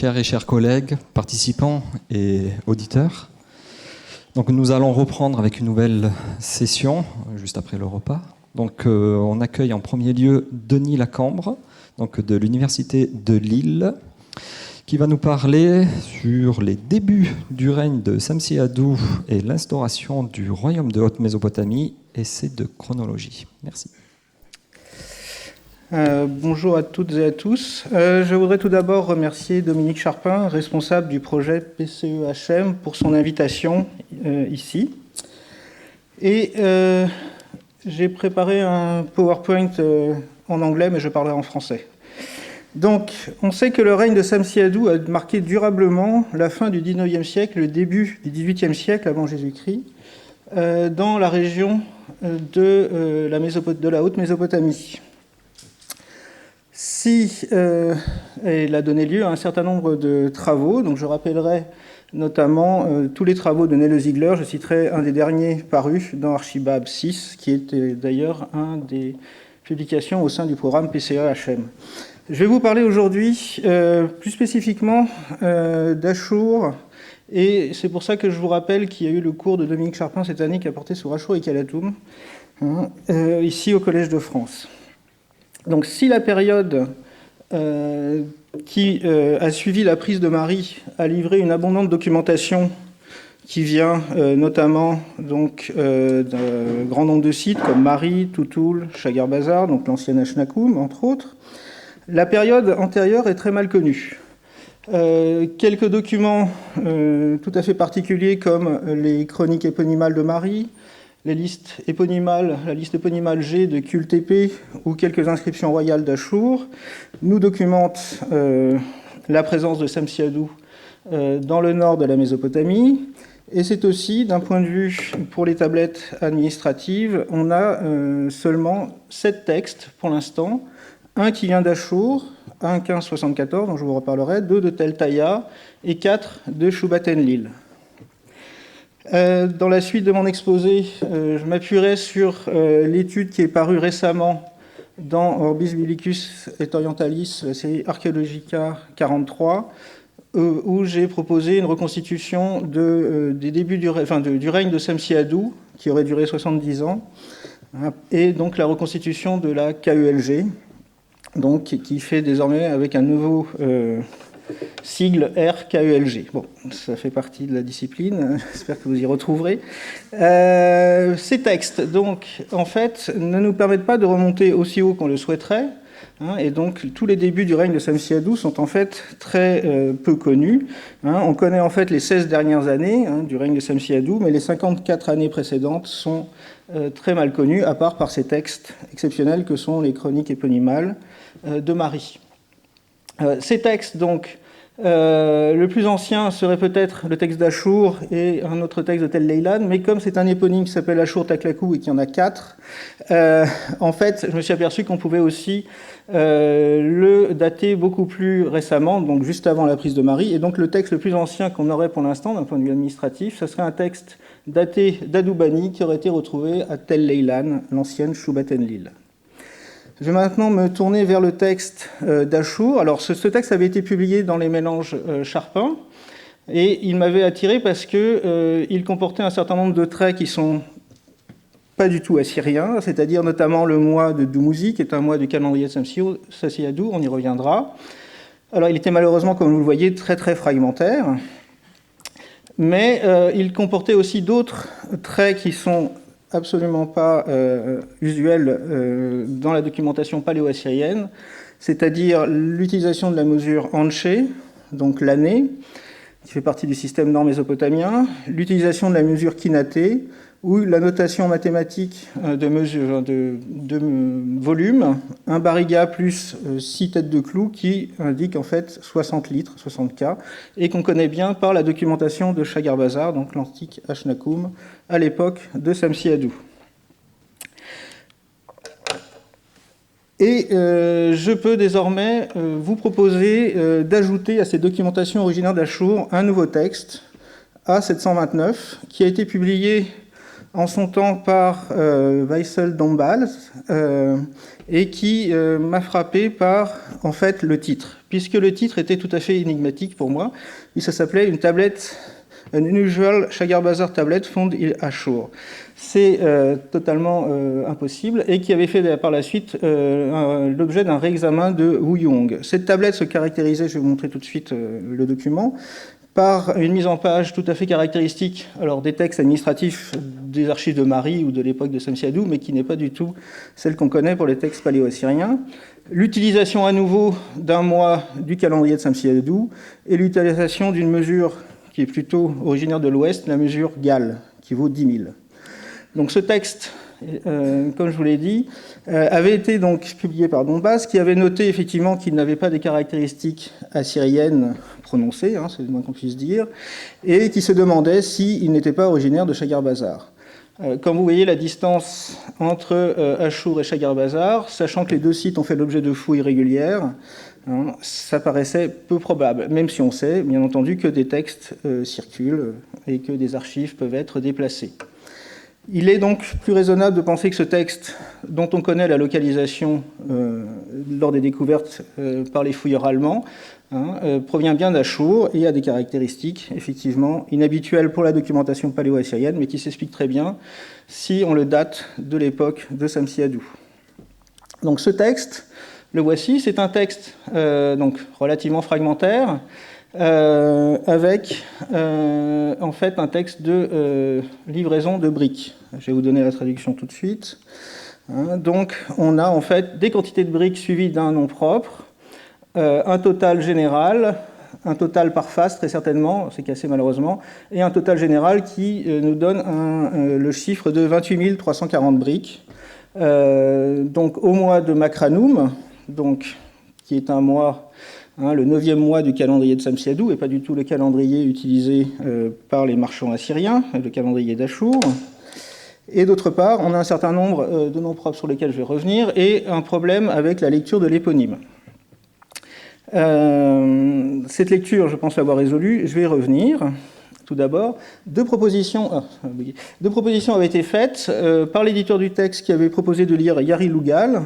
chers et chers collègues, participants et auditeurs. Donc nous allons reprendre avec une nouvelle session, juste après le repas. Donc on accueille en premier lieu Denis Lacambre, donc de l'Université de Lille, qui va nous parler sur les débuts du règne de Samsi-Adou et l'instauration du royaume de Haute-Mésopotamie, essai de chronologie. Merci. Bonjour à toutes et à tous. Je voudrais tout d'abord remercier Dominique Charpin, responsable du projet PCE-HM, pour son invitation ici. Et j'ai préparé un PowerPoint en anglais, mais je parlerai en français. Donc, on sait que le règne de Samsi-Adou a marqué durablement la fin du XIXe siècle, le début du XVIIIe siècle avant Jésus-Christ, dans la région de la Haute-Mésopotamie. Elle a donné lieu à un certain nombre de travaux, donc je rappellerai notamment tous les travaux de Nele Ziegler. Je citerai un des derniers parus dans Archibab 6, qui était d'ailleurs un des publications au sein du programme PCE-HM. Je vais vous parler aujourd'hui plus spécifiquement d'Achour, et c'est pour ça que je vous rappelle qu'il y a eu le cours de Dominique Charpin cette année qui a porté sur Achour et Kalatoum, ici au Collège de France. Donc si la période qui a suivi la prise de Marie a livré une abondante documentation qui vient notamment donc, d'un grand nombre de sites comme Marie, Toutoul, Chagar Bazar, donc l'ancienne Ashnakoum, entre autres, la période antérieure est très mal connue. Quelques documents tout à fait particuliers comme les chroniques éponymales de Marie, la liste éponymale G de Kultepe ou quelques inscriptions royales d'Achour nous documentent la présence de Samsi-Adou dans le nord de la Mésopotamie. Et c'est aussi, d'un point de vue pour les tablettes administratives, on a seulement 7 textes pour l'instant. Un qui vient d'Achour, un 1574, dont je vous reparlerai, 2 de Tel Taya et 4 de Shubat-Enlil. Dans la suite de mon exposé, je m'appuierai sur l'étude qui est parue récemment dans Orbis Biblicus et Orientalis, la série Archaeologica 43, où j'ai proposé une reconstitution des débuts du règne de Samsi-Adou, qui aurait duré 70 ans, et donc la reconstitution de la KELG, donc, qui fait désormais avec un nouveau sigle RKELG. Bon, ça fait partie de la discipline, j'espère que vous y retrouverez. Ces textes, donc, en fait, ne nous permettent pas de remonter aussi haut qu'on le souhaiterait, et donc tous les débuts du règne de Samsi-Adou sont en fait très peu connus. On connaît en fait les 16 dernières années du règne de Samsi-Adou, mais les 54 années précédentes sont très mal connues, à part par ces textes exceptionnels que sont les chroniques éponymales de Marie. Ces textes, donc, le plus ancien serait peut-être le texte d'Achour et un autre texte de Tel Leilan, mais comme c'est un éponyme qui s'appelle Achour Taklakou et qu'il y en a 4, en fait, je me suis aperçu qu'on pouvait aussi le dater beaucoup plus récemment, donc juste avant la prise de Marie, et donc le texte le plus ancien qu'on aurait pour l'instant, d'un point de vue administratif, ce serait un texte daté d'Adoubani qui aurait été retrouvé à Tel Leilan, l'ancienne Shubat-Enlil. Je vais maintenant me tourner vers le texte d'Achour. Alors, ce texte avait été publié dans les mélanges Charpin, et il m'avait attiré parce qu'il comportait un certain nombre de traits qui sont pas du tout assyriens, c'est-à-dire notamment le mois de Dumuzi, qui est un mois du calendrier de Samsi-Adou, on y reviendra. Alors, il était malheureusement, comme vous le voyez, très très fragmentaire, mais il comportait aussi d'autres traits qui sont absolument pas usuel dans la documentation paléo-assyrienne, c'est-à-dire l'utilisation de la mesure Anché, donc l'année, qui fait partie du système nord-mésopotamien, l'utilisation de la mesure Kinaté, ou la notation mathématique de mesure de volume, un bariga plus 6 têtes de clous qui indique en fait 60 litres, 60 K, et qu'on connaît bien par la documentation de Chagar Bazar, donc l'antique Ashnakoum, à l'époque de Samsi-Adou. Et je peux désormais vous proposer d'ajouter à ces documentations originaires d'Achour un nouveau texte, A729, qui a été publié en son temps par Weissel Dombals, et qui m'a frappé par, en fait, le titre, puisque le titre était tout à fait énigmatique pour moi. Ça s'appelait une tablette, An Unusual Chagar Bazar Tablet Found in Ashur. C'est totalement impossible, et qui avait fait par la suite l'objet d'un réexamen de Wu Yong. Cette tablette se caractérisait, je vais vous montrer tout de suite le document, par une mise en page tout à fait caractéristique, alors des textes administratifs des archives de Mari ou de l'époque de Samsiadou, mais qui n'est pas du tout celle qu'on connaît pour les textes paléo-assyriens. L'utilisation à nouveau d'un mois du calendrier de Samsiadou et l'utilisation d'une mesure qui est plutôt originaire de l'Ouest, la mesure Gal, qui vaut 10 000. Donc ce texte, comme je vous l'ai dit, avait été donc publié par Dombas, qui avait noté effectivement qu'il n'avait pas des caractéristiques assyriennes prononcées, c'est le moins qu'on puisse dire, et qui se demandait s'il n'était pas originaire de Chagar Bazar. Comme vous voyez la distance entre Ashur et Chagar Bazar, sachant que les deux sites ont fait l'objet de fouilles régulières, ça paraissait peu probable, même si on sait, bien entendu, que des textes circulent et que des archives peuvent être déplacées. Il est donc plus raisonnable de penser que ce texte, dont on connaît la localisation lors des découvertes par les fouilleurs allemands, provient bien d'Ashur et a des caractéristiques effectivement inhabituelles pour la documentation paléo-assyrienne, mais qui s'expliquent très bien si on le date de l'époque de Samsiadou. Donc ce texte, le voici, c'est un texte donc relativement fragmentaire, avec en fait un texte de livraison de briques. Je vais vous donner la traduction tout de suite. Donc on a en fait des quantités de briques suivies d'un nom propre, un total général, un total par face très certainement, c'est cassé malheureusement, et un total général qui nous donne le chiffre de 28 340 briques. Donc au mois de Makranum, donc, qui est un mois, le 9e mois du calendrier de Samsiadou, et pas du tout le calendrier utilisé par les marchands assyriens, le calendrier d'Ashur. Et d'autre part, on a un certain nombre de noms propres sur lesquels je vais revenir, et un problème avec la lecture de l'éponyme. Cette lecture, je pense l'avoir résolue, je vais y revenir. Tout d'abord, deux propositions avaient été faites par l'éditeur du texte qui avait proposé de lire Yari Lugal,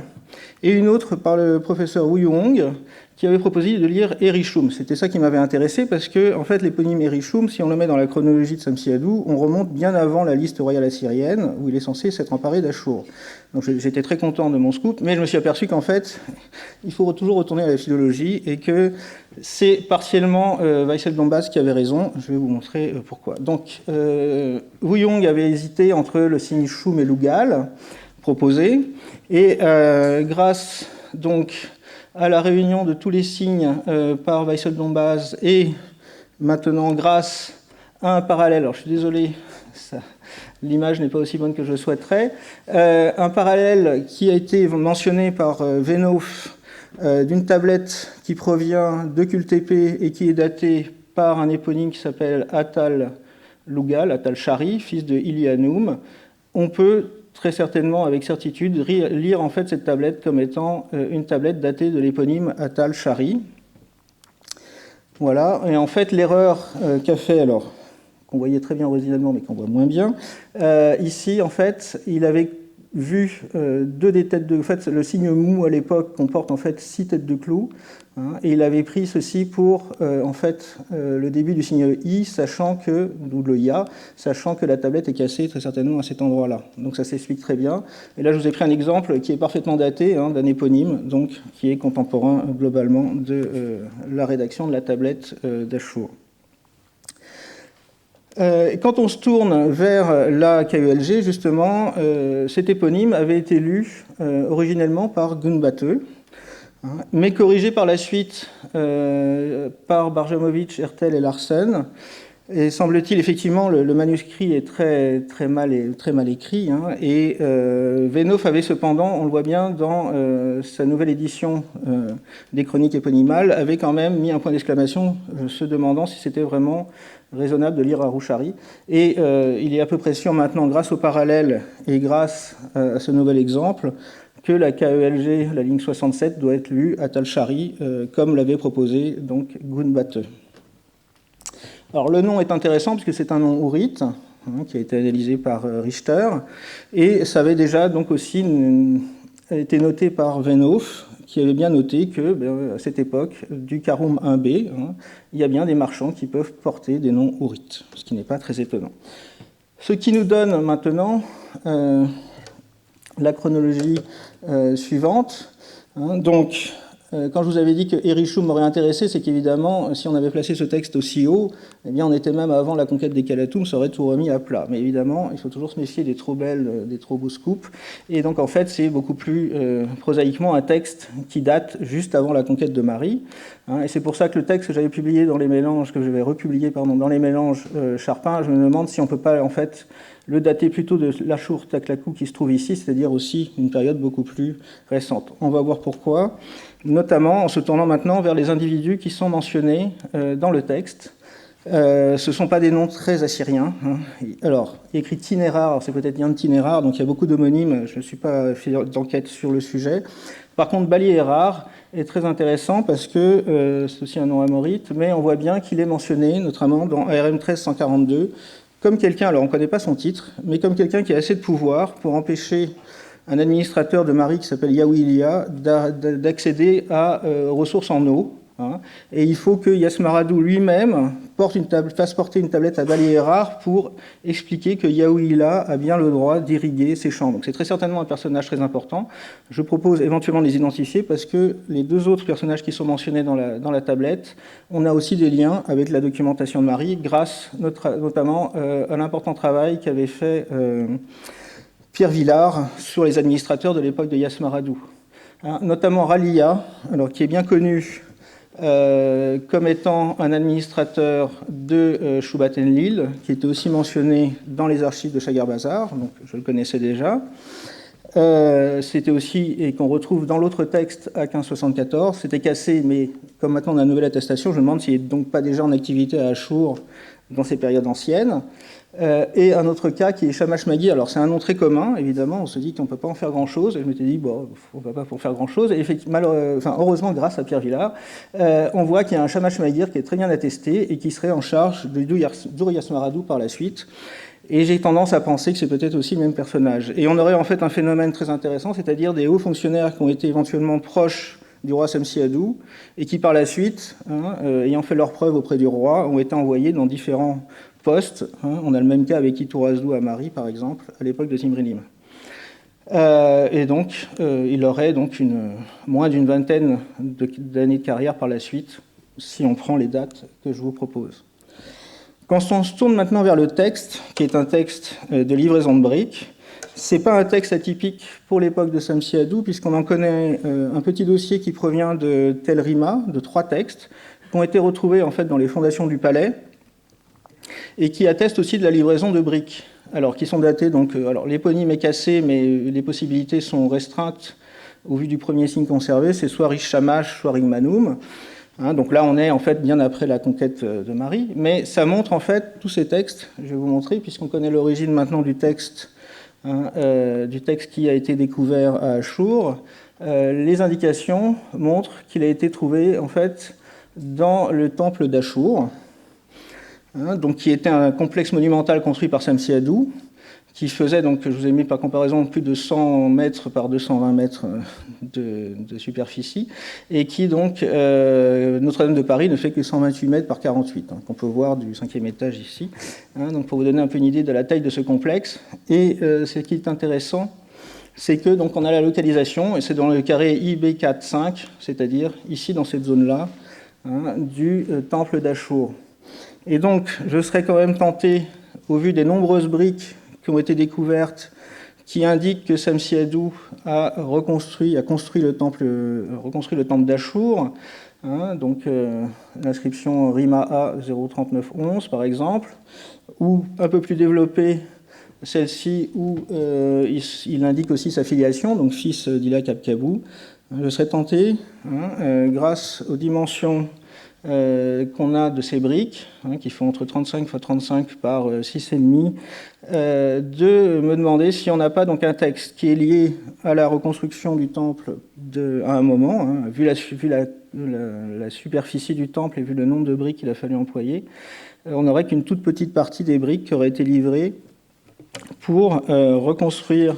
et une autre par le professeur Wu Yong, qui avait proposé de lire Erishum. C'était ça qui m'avait intéressé, parce que, en fait, l'éponyme Erishum, si on le met dans la chronologie de Samsiadou, on remonte bien avant la liste royale assyrienne, où il est censé s'être emparé d'Ashur. Donc j'étais très content de mon scoop, mais je me suis aperçu qu'en fait, il faut toujours retourner à la philologie, et que c'est partiellement Weissel Dombas qui avait raison. Je vais vous montrer pourquoi. Donc, Wu Yong avait hésité entre le signe Shum et Lugal, proposé, et grâce donc à la réunion de tous les signes par Weissel Dombas, et maintenant grâce à un parallèle, alors je suis désolé, l'image n'est pas aussi bonne que je souhaiterais, un parallèle qui a été mentionné par Venov d'une tablette qui provient de Kultepe et qui est datée par un éponyme qui s'appelle Atal Lugal, Atal Shari, fils de Ilianoum. On peut très certainement, avec certitude, lire en fait cette tablette comme étant une tablette datée de l'éponyme Atal Shari. Voilà, et en fait l'erreur qu'a fait, alors, qu'on voyait très bien originellement mais qu'on voit moins bien, ici en fait il avait vu deux des têtes de... En fait, le signe mou à l'époque comporte en fait 6 têtes de clous, et il avait pris ceci pour en fait le début du signe I, sachant que, ou le Ya, sachant que la tablette est cassée très certainement à cet endroit-là. Donc ça s'explique très bien. Et là je vous ai pris un exemple qui est parfaitement daté, d'un éponyme, donc qui est contemporain globalement de la rédaction de la tablette d'Ashur. Quand on se tourne vers la KELG, justement, cet éponyme avait été lu originellement par Gunbate, mais corrigé par la suite par Barjamovic, Hertel et Larsen. Et semble-t-il, effectivement, le manuscrit est très mal écrit. Et Venov avait cependant, on le voit bien, dans sa nouvelle édition des chroniques éponymales, avait quand même mis un point d'exclamation, se demandant si c'était vraiment raisonnable de lire Arushari. Et il est à peu près sûr maintenant, grâce au parallèle et grâce à ce nouvel exemple, que la KELG, la ligne 67, doit être lue à Tal-Shari, comme l'avait proposé donc Gunbate. Alors le nom est intéressant puisque c'est un nom ourite, qui a été analysé par Richter, et ça avait déjà donc aussi été noté par Venhoff, qui avait bien noté que, à cette époque, du Karoum 1b, il y a bien des marchands qui peuvent porter des noms ourites, ce qui n'est pas très étonnant. Ce qui nous donne maintenant la chronologie suivante. Donc, quand je vous avais dit que Erichoum m'aurait intéressé, c'est qu'évidemment, si on avait placé ce texte aussi haut, eh bien, on était même avant la conquête des Kalatoum, ça aurait tout remis à plat. Mais évidemment, il faut toujours se méfier des trop belles, des trop beaux scoops. Et donc, en fait, c'est beaucoup plus prosaïquement un texte qui date juste avant la conquête de Marie. Et c'est pour ça que le texte que j'avais publié dans les mélanges, que j'avais republié dans les mélanges Charpin, je me demande si on ne peut pas, en fait, le dater plutôt de l'Achour-Taklakou qui se trouve ici, c'est-à-dire aussi une période beaucoup plus récente. On va voir pourquoi, notamment en se tournant maintenant vers les individus qui sont mentionnés dans le texte. Ce ne sont pas des noms très assyriens. Alors, il y a écrit Tinérar, c'est peut-être Yann Tinérar, donc il y a beaucoup d'homonymes, je ne suis pas fait d'enquête sur le sujet. Par contre, Baliérar est très intéressant parce que c'est aussi un nom amorite, mais on voit bien qu'il est mentionné, notamment dans ARM 1342, comme quelqu'un, alors on ne connaît pas son titre, mais comme quelqu'un qui a assez de pouvoir pour empêcher un administrateur de Marie qui s'appelle Yaouilia d'accéder à ressources en eau. Et il faut que Yasmaradou lui-même fasse porter une tablette à Baliérar pour expliquer que Yaouilia a bien le droit d'irriguer ses champs. Donc c'est très certainement un personnage très important. Je propose éventuellement de les identifier parce que les deux autres personnages qui sont mentionnés dans la tablette, on a aussi des liens avec la documentation de Marie, grâce notamment à l'important travail qu'avait fait Pierre Villard sur les administrateurs de l'époque de Yasmaradou. Notamment Ralia, alors, qui est bien connu comme étant un administrateur de Choubat-Enlil, qui était aussi mentionné dans les archives de Chagar-Bazar, donc je le connaissais déjà. C'était aussi, et qu'on retrouve dans l'autre texte à 1574, c'était cassé, mais comme maintenant on a une nouvelle attestation, je me demande s'il n'est donc pas déjà en activité à Achour dans ces périodes anciennes. Et un autre cas qui est Shamash Magui. Alors c'est un nom très commun, évidemment, on se dit qu'on ne peut pas en faire grand-chose, et je m'étais dit, bon, on ne va pas en faire grand-chose, et effectivement, heureusement, grâce à Pierre Villard, on voit qu'il y a un Shamash Magir qui est très bien attesté, et qui serait en charge de Dur Yasmaradou par la suite, et j'ai tendance à penser que c'est peut-être aussi le même personnage. Et on aurait en fait un phénomène très intéressant, c'est-à-dire des hauts fonctionnaires qui ont été éventuellement proches du roi Samsiadou, et qui par la suite, ayant fait leurs preuves auprès du roi, ont été envoyés dans différents postes. On a le même cas avec Itourazlou à Marie, par exemple, à l'époque de Zimrilim. Et donc, il aurait donc moins d'une vingtaine d'années de carrière par la suite, si on prend les dates que je vous propose. Quand on se tourne maintenant vers le texte, qui est un texte de livraison de briques, c'est pas un texte atypique pour l'époque de Samsiadou, puisqu'on en connaît un petit dossier qui provient de Tel Rima, de 3 textes, qui ont été retrouvés en fait dans les fondations du palais, et qui attestent aussi de la livraison de briques, alors qui sont datés, donc, alors l'éponyme est cassé, mais les possibilités sont restreintes au vu du premier signe conservé, c'est soit Rish Shamash, soit Ringmanoum. Donc là, on est en fait bien après la conquête de Marie, mais ça montre en fait tous ces textes, je vais vous montrer, puisqu'on connaît l'origine maintenant du texte qui a été découvert à Achour. Les indications montrent qu'il a été trouvé en fait dans le temple d'Achour, donc qui était un complexe monumental construit par Samsiadou, qui faisait, donc, je vous ai mis par comparaison, plus de 100 mètres par 220 mètres de superficie, et qui, donc, Notre-Dame de Paris ne fait que 128 mètres par 48, qu'on peut voir du 5e étage ici. Donc, pour vous donner un peu une idée de la taille de ce complexe. Et ce qui est intéressant, c'est que, donc, on a la localisation, et c'est dans le carré IB45, c'est-à-dire ici, dans cette zone-là, du temple d'Achour. Et donc, je serais quand même tenté, au vu des nombreuses briques qui ont été découvertes, qui indiquent que Samsiadou a construit le temple d'Achour, donc l'inscription Rima A 03911 par exemple, ou un peu plus développée, celle-ci où il indique aussi sa filiation, donc fils d'Ila Kabkabou. Je serais tenté, grâce aux dimensions qu'on a de ces briques, qui font entre 35 x 35 par 6,5, de me demander si on n'a pas donc un texte qui est lié à la reconstruction du temple à un moment, vu la superficie du temple et vu le nombre de briques qu'il a fallu employer, on n'aurait qu'une toute petite partie des briques qui auraient été livrées pour reconstruire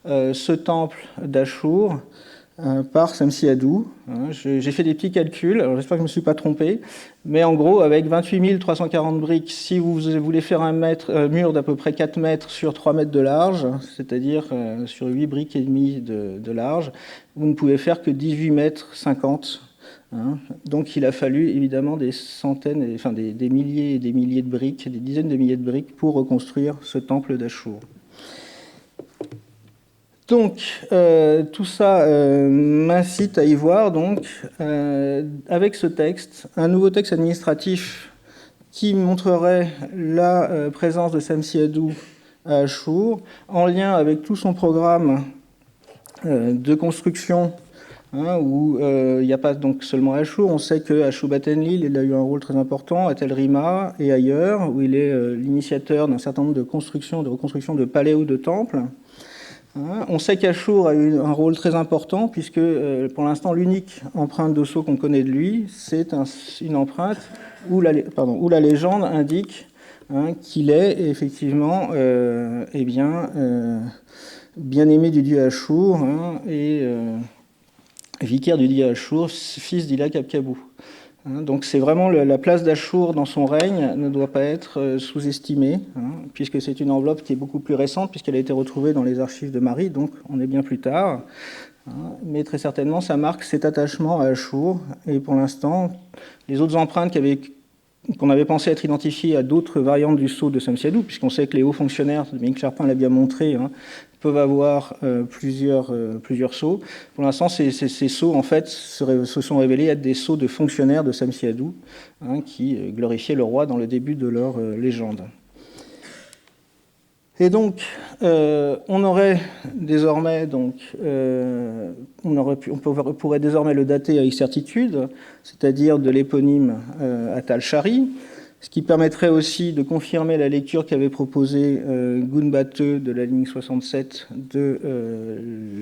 ce temple d'Achour par Samsi-Adou. J'ai fait des petits calculs, alors j'espère que je ne me suis pas trompé, mais en gros, avec 28 340 briques, si vous voulez faire un mur d'à peu près 4 mètres sur 3 mètres de large, c'est-à-dire sur 8 briques et demie de large, vous ne pouvez faire que 18 mètres 50. Donc il a fallu évidemment des centaines, enfin des milliers et des milliers de briques, des dizaines de milliers de briques pour reconstruire ce temple d'Achour. Donc, tout ça m'incite à y voir, donc, avec ce texte, un nouveau texte administratif qui montrerait la présence de Samsi-Adou à Achour, en lien avec tout son programme de construction, où il n'y a pas donc seulement Achour. On sait qu'à Choubat-Enlil, il a eu un rôle très important, à Tel Rima et ailleurs, où il est l'initiateur d'un certain nombre de reconstructions de palais ou de temples. On sait qu'Achour a eu un rôle très important, puisque pour l'instant, l'unique empreinte d'Osso qu'on connaît de lui, c'est une empreinte où la légende indique qu'il est effectivement bien-aimé du dieu Achour et vicaire du dieu Achour, fils d'Ila Kabkabou. Donc c'est vraiment la place d'Achour dans son règne ne doit pas être sous-estimée, puisque c'est une enveloppe qui est beaucoup plus récente, puisqu'elle a été retrouvée dans les archives de Marie, donc on est bien plus tard. Mais très certainement, ça marque cet attachement à Achour. Et pour l'instant, les autres empreintes qu'on avait pensé être identifiées à d'autres variantes du sceau de Samsi-Adou, puisqu'on sait que les hauts fonctionnaires, Dominique Charpin l'a bien montré, peuvent avoir plusieurs sceaux. Pour l'instant, ces sceaux, en fait, se sont révélés être des sceaux de fonctionnaires de Samsi-Adou, qui glorifiaient le roi dans le début de leur légende. Et donc, on aurait désormais, on pourrait désormais le dater avec certitude, c'est-à-dire de l'éponyme Atal-Shari, ce qui permettrait aussi de confirmer la lecture qu'avait proposée Gunbate de la ligne 67 de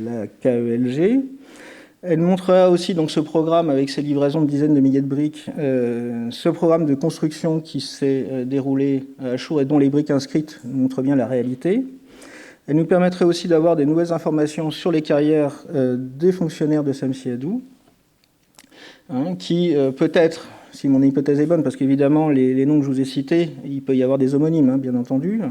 la KELG. Elle montrera aussi donc ce programme avec ses livraisons de dizaines de milliers de briques, ce programme de construction qui s'est déroulé à Achour et dont les briques inscrites montrent bien la réalité. Elle nous permettrait aussi d'avoir des nouvelles informations sur les carrières des fonctionnaires de Samsi-Adou, qui peut-être, si mon hypothèse est bonne, parce qu'évidemment les noms que je vous ai cités, il peut y avoir des homonymes, bien entendu,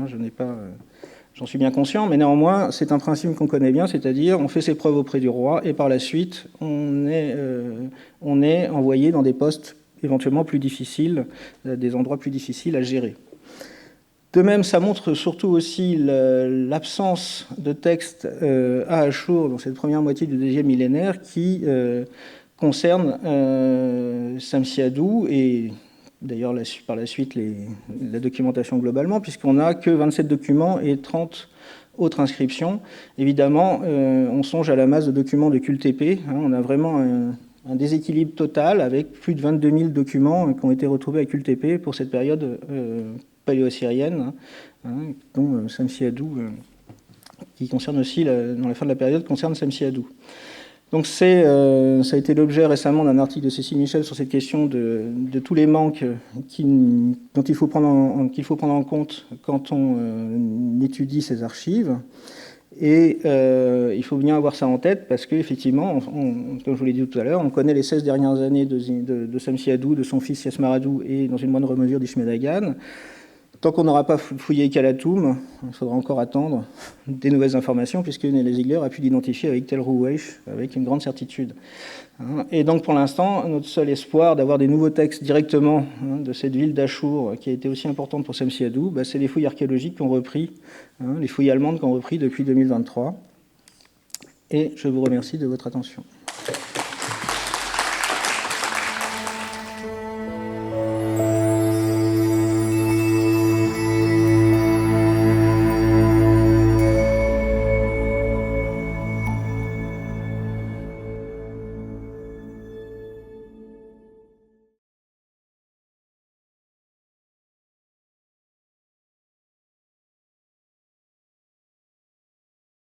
j'en suis bien conscient, mais néanmoins, c'est un principe qu'on connaît bien, c'est-à-dire on fait ses preuves auprès du roi et par la suite, on est envoyé dans des postes éventuellement plus difficiles, des endroits plus difficiles à gérer. De même, ça montre surtout aussi l'absence de texte à Achour dans cette première moitié du deuxième millénaire qui concerne Samsi-Adou et d'ailleurs par la suite la documentation globalement, puisqu'on n'a que 27 documents et 30 autres inscriptions. Évidemment, on songe à la masse de documents de QLTP. On a vraiment un déséquilibre total avec plus de 22 000 documents qui ont été retrouvés à QLTP pour cette période paléo-assyrienne, dont Samsi-Adou, qui concerne aussi, dans la fin de la période, concerne Samsi-Adou. Donc ça a été l'objet récemment d'un article de Cécile Michel sur cette question de tous les manques qu'il faut prendre en compte quand on étudie ces archives. Et il faut bien avoir ça en tête parce qu'effectivement, comme je vous l'ai dit tout à l'heure, on connaît les 16 dernières années de Samsi-Adou, de son fils Yasmaradou et dans une moindre mesure d'Ishmed Hagan. Tant qu'on n'aura pas fouillé Kalatoum, il faudra encore attendre des nouvelles informations, puisque Nelly Ziegler a pu l'identifier avec Tel Rouweich avec une grande certitude. Et donc pour l'instant, notre seul espoir d'avoir des nouveaux textes directement de cette ville d'Achour, qui a été aussi importante pour Samsi-Adou, c'est les fouilles archéologiques qui ont repris, les fouilles allemandes qui ont repris depuis 2023. Et je vous remercie de votre attention.